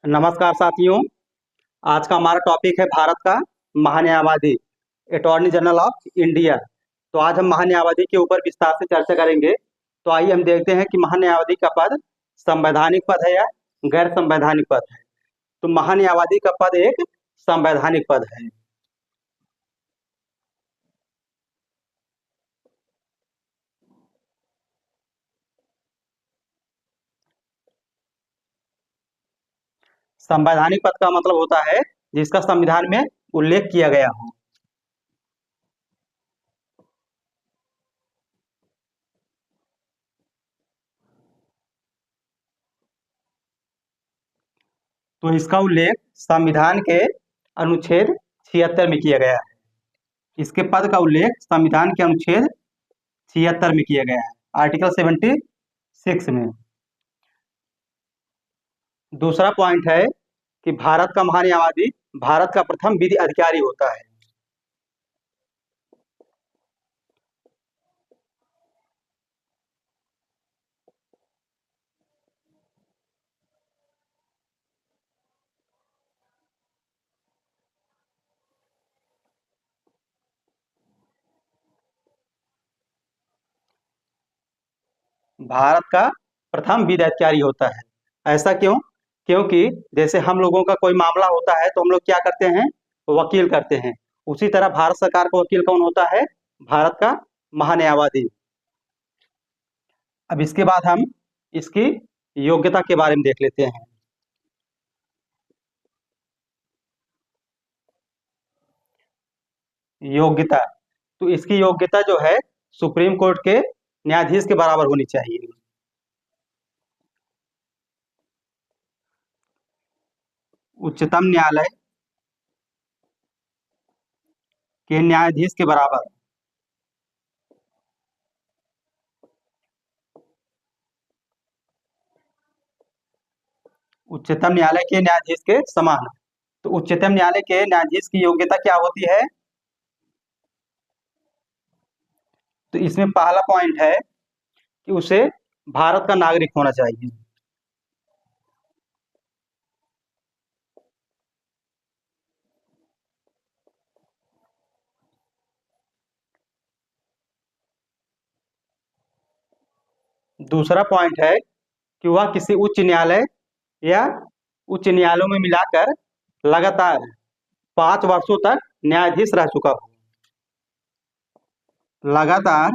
नमस्कार साथियों। आज का हमारा टॉपिक है भारत का महान्यायवादी, अटॉर्नी जनरल ऑफ इंडिया। तो आज हम महान्यायवादी के ऊपर विस्तार से चर्चा करेंगे। तो आइए हम देखते हैं कि महान्यायवादी का पद संवैधानिक पद है या गैर संवैधानिक पद है। तो महान्यायवादी का पद एक संवैधानिक पद है। संवैधानिक पद का मतलब होता है जिसका संविधान में उल्लेख किया गया हो। तो इसका उल्लेख संविधान के अनुच्छेद 76 में किया गया है। इसके पद का उल्लेख संविधान के अनुच्छेद 76 में किया गया है, आर्टिकल 76 में। दूसरा पॉइंट है कि भारत का महान्यायवादी भारत का प्रथम विधि अधिकारी होता है। भारत का प्रथम विधि अधिकारी होता है। ऐसा क्यों? क्योंकि जैसे हम लोगों का कोई मामला होता है तो हम लोग क्या करते हैं? वकील करते हैं। उसी तरह भारत सरकार का वकील कौन होता है? भारत का महान्यायवादी। अब इसके बाद हम इसकी योग्यता के बारे में देख लेते हैं। योग्यता, तो इसकी योग्यता जो है सुप्रीम कोर्ट के न्यायाधीश के बराबर होनी चाहिए। उच्चतम न्यायालय के न्यायाधीश के बराबर। उच्चतम न्यायालय के न्यायाधीश के समान। तो उच्चतम न्यायालय के न्यायाधीश की योग्यता क्या होती है? तो इसमें पहला पॉइंट है कि उसे भारत का नागरिक होना चाहिए। दूसरा पॉइंट है कि वह किसी उच्च न्यायालय या उच्च न्यायालयों में मिलाकर लगातार 5 वर्षों तक न्यायाधीश रह चुका हो। लगातार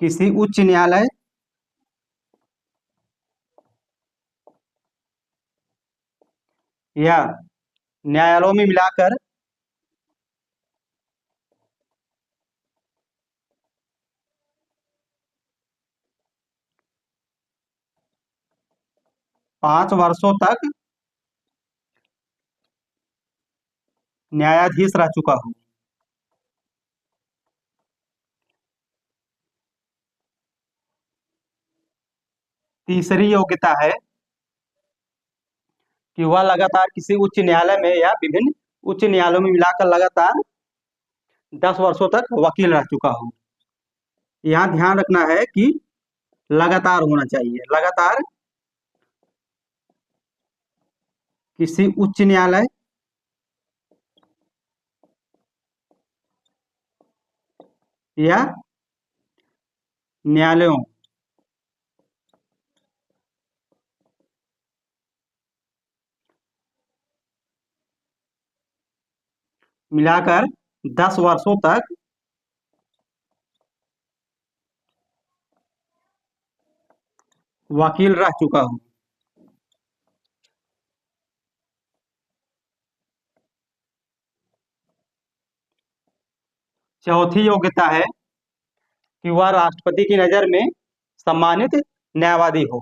किसी उच्च न्यायालय या न्यायालयों में मिलाकर 5 वर्षों तक न्यायाधीश रह चुका हो। तीसरी योग्यता है कि वह लगातार किसी उच्च न्यायालय में या विभिन्न उच्च न्यायालयों में मिलाकर लगातार 10 वर्षों तक वकील रह चुका हो। यहाँ ध्यान रखना है कि लगातार होना चाहिए। लगातार किसी उच्च न्यायालय या न्यायालयों मिलाकर 10 वर्षों तक वकील रह चुका हो। चौथी योग्यता है कि वह राष्ट्रपति की नजर में सम्मानित न्यायवादी हो।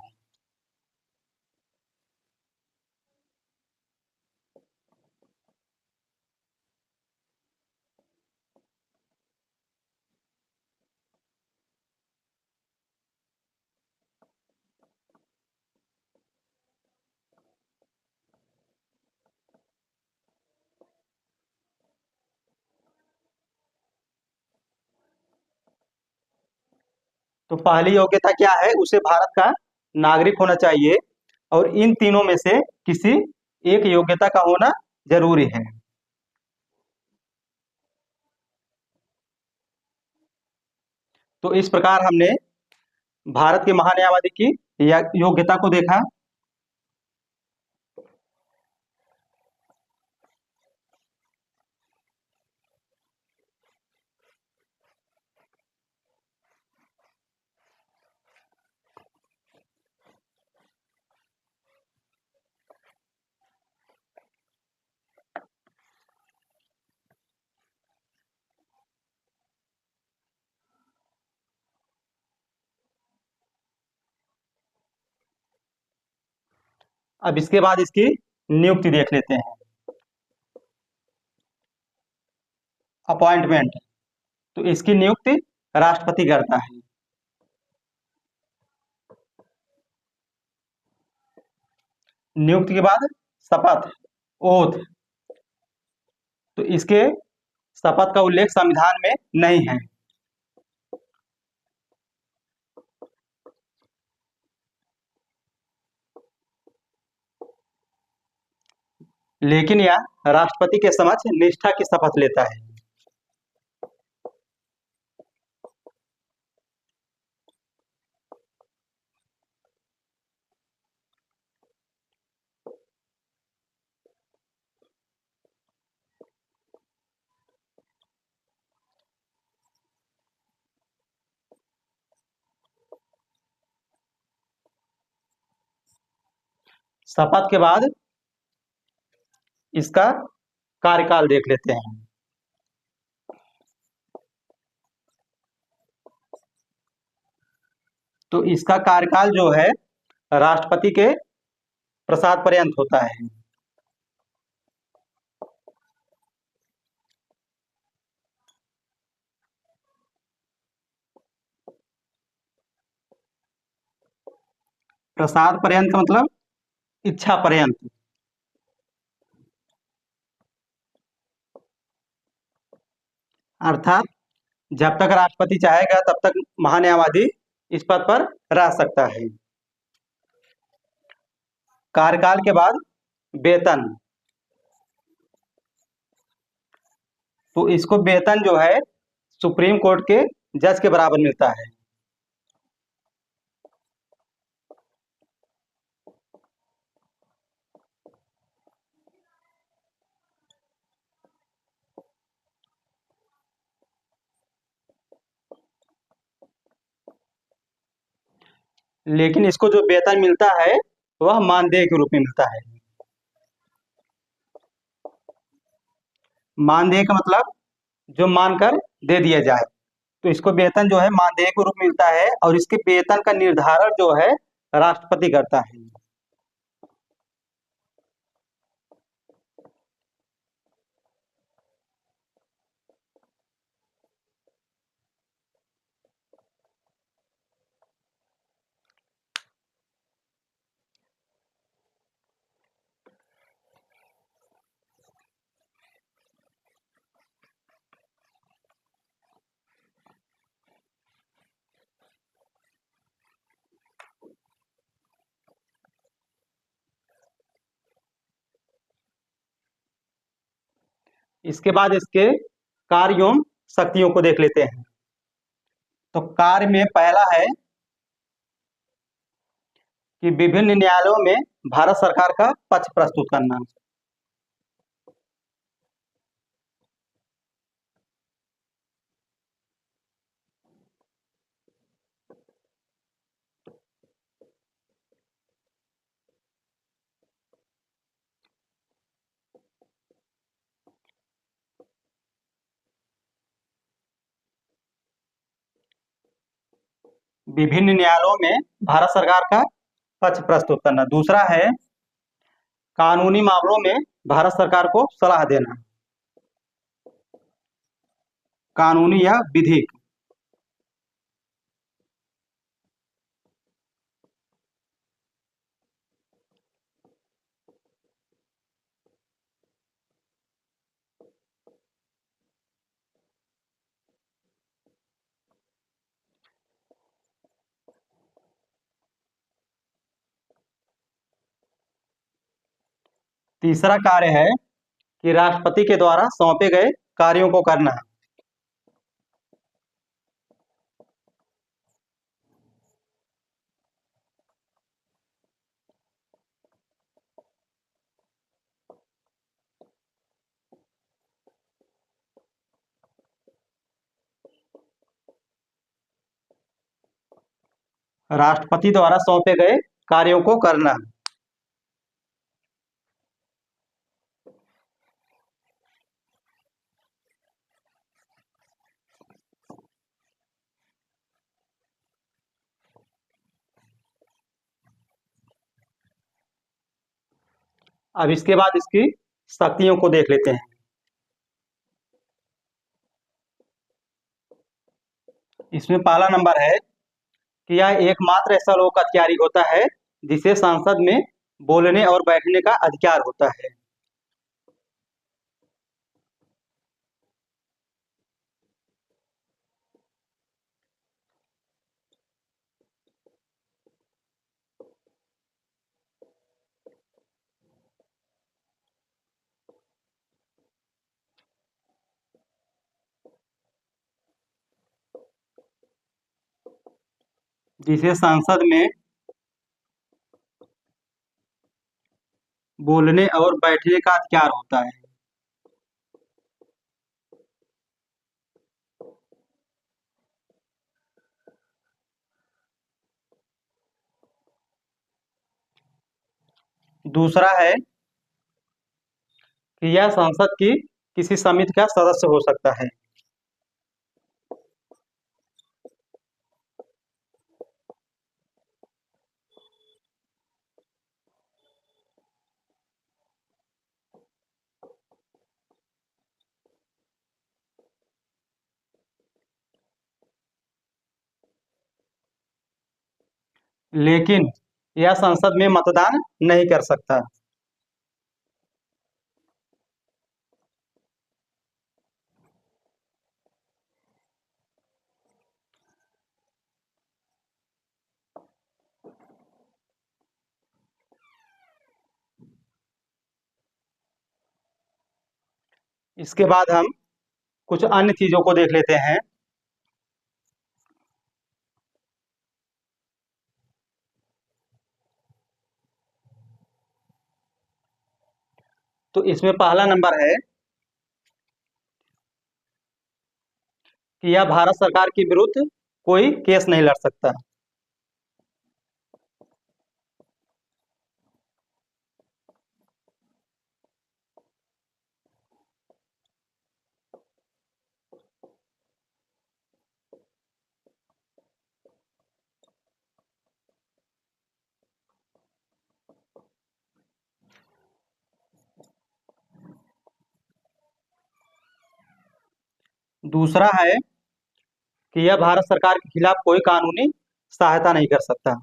तो पहली योग्यता क्या है, उसे भारत का नागरिक होना चाहिए और इन तीनों में से किसी एक योग्यता का होना जरूरी है। तो इस प्रकार हमने भारत के महान्यायवादी की योग्यता को देखा। अब इसके बाद इसकी नियुक्ति देख लेते हैं। अपॉइंटमेंट, तो इसकी नियुक्ति राष्ट्रपति करता है। नियुक्ति के बाद शपथ, ओथ, तो इसके शपथ का उल्लेख संविधान में नहीं है। लेकिन यह राष्ट्रपति के समक्ष निष्ठा की शपथ लेता है। शपथ के बाद इसका कार्यकाल देख लेते हैं। तो इसका कार्यकाल जो है राष्ट्रपति के प्रसाद पर्यंत होता है। प्रसाद पर्यंत का मतलब इच्छा पर्यंत, अर्थात जब तक राष्ट्रपति चाहेगा तब तक महान्यायवादी इस पद पर रह सकता है। कार्यकाल के बाद वेतन, तो इसको वेतन जो है सुप्रीम कोर्ट के जज के बराबर मिलता है। लेकिन इसको जो वेतन मिलता है वह मानदेय के रूप में मिलता है। मानदेय का मतलब जो मानकर दे दिया जाए, तो इसको वेतन जो है मानदेय के रूप में मिलता है और इसके वेतन का निर्धारण जो है राष्ट्रपति करता है। इसके बाद इसके कार्य एवं शक्तियों को देख लेते हैं। तो कार्य में पहला है कि विभिन्न न्यायालयों में भारत सरकार का पक्ष प्रस्तुत करना। विभिन्न न्यायालयों में भारत सरकार का पक्ष प्रस्तुत करना। दूसरा है कानूनी मामलों में भारत सरकार को सलाह देना, कानूनी या विधिक। तीसरा कार्य है कि राष्ट्रपति के द्वारा सौंपे गए कार्यों को करना। राष्ट्रपति द्वारा सौंपे गए कार्यों को करना। अब इसके बाद इसकी शक्तियों को देख लेते हैं। इसमें पहला नंबर है कि यह एकमात्र ऐसा लोक अधिकारी होता है जिसे संसद में बोलने और बैठने का अधिकार होता है। जिसे संसद में बोलने और बैठने का अधिकार होता है। दूसरा है कि यह संसद की किसी समिति का सदस्य हो सकता है। लेकिन यह संसद में मतदान नहीं कर सकता। इसके बाद हम कुछ अन्य चीजों को देख लेते हैं। तो इसमें पहला नंबर है कि यह भारत सरकार के विरुद्ध कोई केस नहीं लड़ सकता। दूसरा है कि यह भारत सरकार के खिलाफ कोई कानूनी सहायता नहीं कर सकता।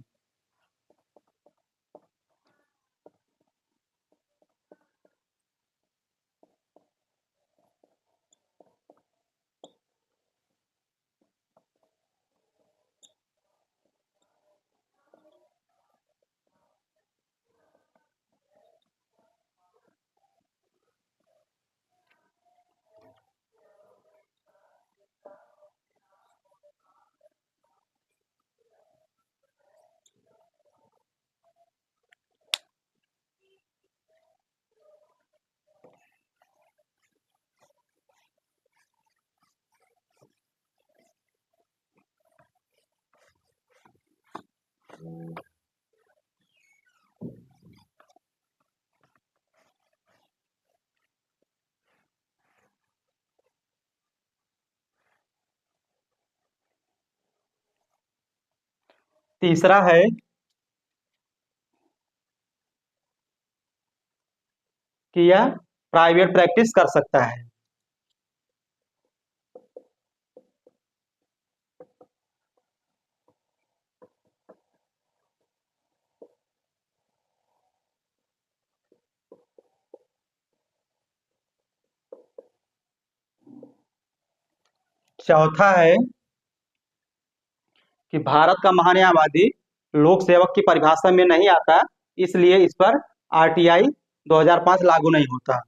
तीसरा है कि यह प्राइवेट प्रैक्टिस कर सकता है। चौथा है कि भारत का महान्यायवादी लोक सेवक की परिभाषा में नहीं आता, इसलिए इस पर आरटीआई 2005 लागू नहीं होता।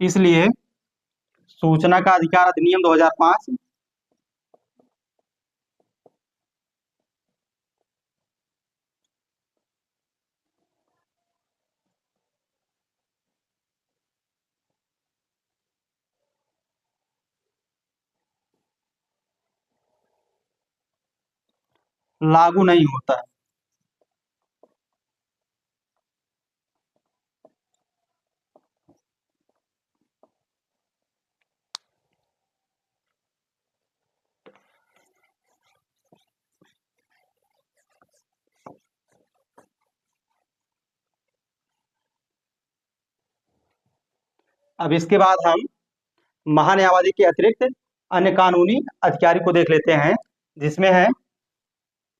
इसलिए सूचना का अधिकार अधिनियम 2005 लागू नहीं होता। अब इसके बाद हम महान्यायवादी के अतिरिक्त अन्य कानूनी अधिकारी को देख लेते हैं, जिसमें है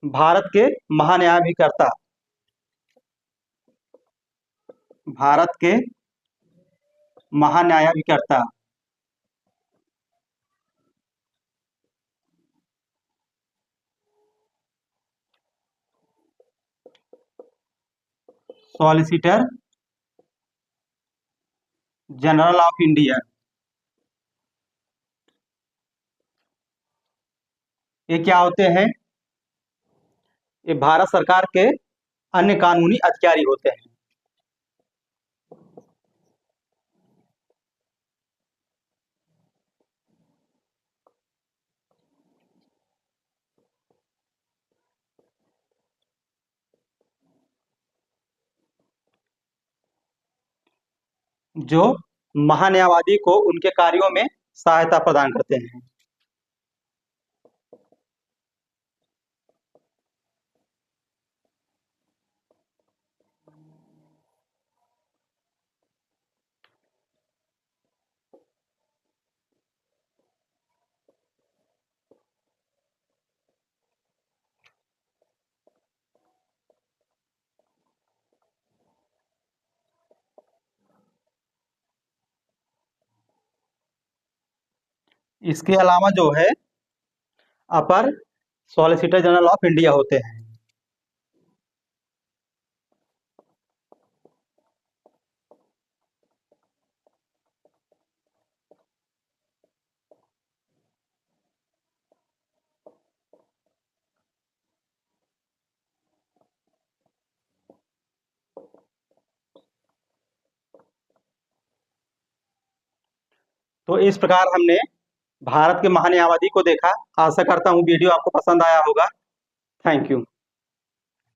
भारत के महान्यायाधिकर्ता। भारत के महान्यायाधिकर्ता सॉलिसिटर जनरल ऑफ इंडिया। ये क्या होते हैं? ये भारत सरकार के अन्य कानूनी अधिकारी होते हैं। जो महान्यायवादी को उनके कार्यों में सहायता प्रदान करते हैं। इसके अलावा जो है अपर सॉलिसिटर जनरल ऑफ इंडिया होते हैं। तो इस प्रकार हमने भारत के महान्यायवादी को देखा। आशा करता हूँ वीडियो आपको पसंद आया होगा। Thank you.